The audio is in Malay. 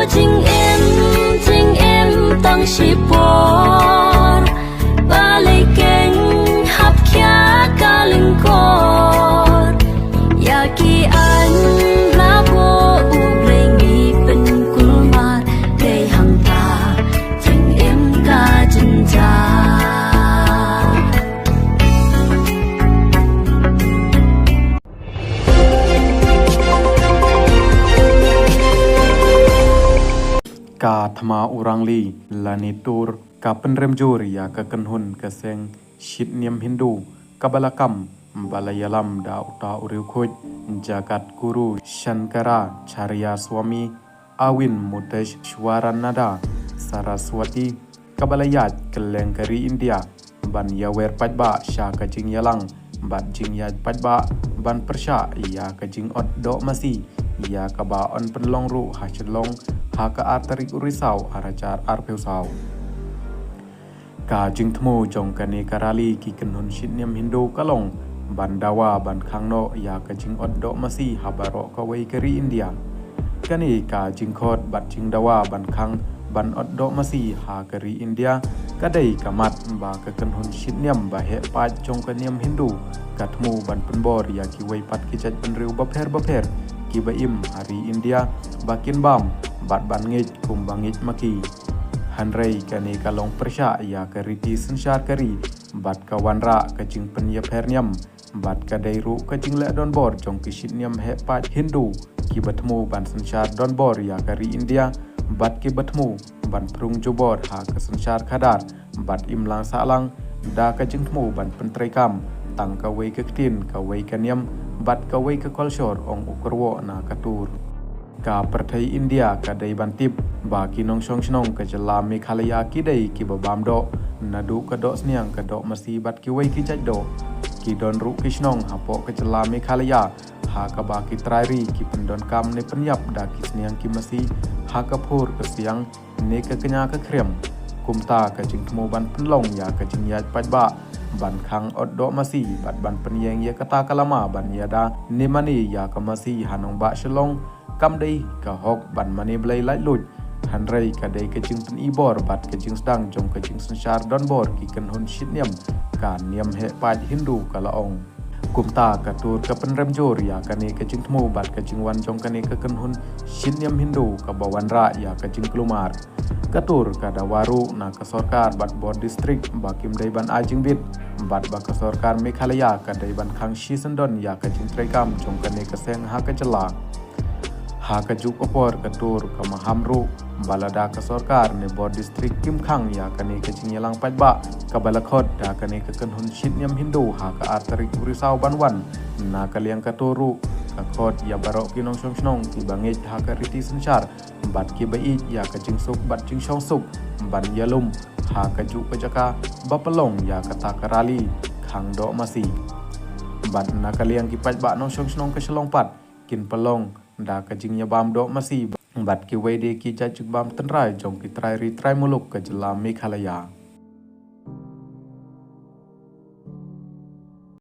chính em tăng chỉ bỏ balai keng hấp kia cả linh cột ya ki an la bo u blei mi pen kulmar dei hang ta chính em ka jin ja ka thama urang li lanitur ka penremjur ya ka kenhun ka seng shit niam hindu kabalakam balayalam da uta uriu khoj jagat guru shankara charya swami awin mutesh shwaranada saraswati kabalayat kelengkari india ban yawer pajba sha ka jing yalang bat jing yaj pajba ban persha ya ka jing ot do masi ya ka ba on penlong ru ha chelong ha ka atarik urisau arajar arpeusau ka jing thmo jong kane karali ki kenhun shitniam hindu kalong ban dawa ban khangno ya ka jing ot do masi habaro ka wei kari india kani ka jing khot bat jing dawa ban khang ban ot do masi ha kari india kadai kamat ba ka kenhun shitniam ba he pa jong kaniam hindu ka thmo ban penbor ya ki wei pat ki jaj penriu baper ki baim hari india bakin bam bat ban ngej kum bangej maki hanrei kani kalong persya ya kariti sensyar kari bat kawanra kajing penya perniam bat kadairu kajing le don bor jong kisitniam he pat hindu ki batmu ban sensyar don bor ya kari india bat ki batmu ban prung jobor ha ka sensyar khadar bat imlang salang da kajing tmu ban pentrekam tang ka wei ketin ka wei kaniam bat ka wei ka kolshor ong ukurwo na katur ka perthai india ka dai bantip ba kinong shong shnong ka jala mekhalaya ki dai ki babam do nadu ka do sniang ka do masi bat ki wei ki jaj do ki don ru kishnong hapo ka jala mekhalaya ha ka ba ki trairi ki pendon kam ne penyap da ki sniang ki masi ha ka phur ka siang ne ka kenya ka krem kumta ka jing thmo ban penlong ya ka jing yaj pajba ban khang ot do masi bat ban penyeng ya kata kalama ban yada nimani ya ka masi hanong ba shlong kam dei ka hok ban mani blai lai lut hanrei ka dei ka jing pen ibor bat ka jing stang jong ka jing sensyar don bor ki kan hun shitniam ka niam he pa hindu ka laong kumta ka tur ka penremjor ya ka ne ka jing thmu bat ka jing wan jong ka ne ka kan hun shitniam hindu ka bawan ra ya ka jing klumar katur ka dawaru na ka sarkar bat bor district bakim dei ban ajing bit bat ba ka sarkar mekhalaya ka dei ban khang shisandon ya ka jing trekam jong ka ne ka seng ha ka jala ha ka juk opor ka tur ka mahamru balada ka sarkar ne bor district kim khang ya ka ne ka jing yalang pajba ka balakhot da ka ne ka kanhun shitniam hindu ha ka atarik urisau banwan na ka liang ka turu ka khot ya barok kinong shong ki bangej ha ka riti sensyar bat ki bai ya ka jing suk bat jing shong suk ban yalum ha ka juk pajaka bapalong ya ka takarali khang do masi bat na ka liang ki pajba nong shong ka shlong pat kin palong da ka jing ya bam do masi bat ki wei de ki jaj bam tenrai jong ki trai ri trai muluk ka jela mekhalaya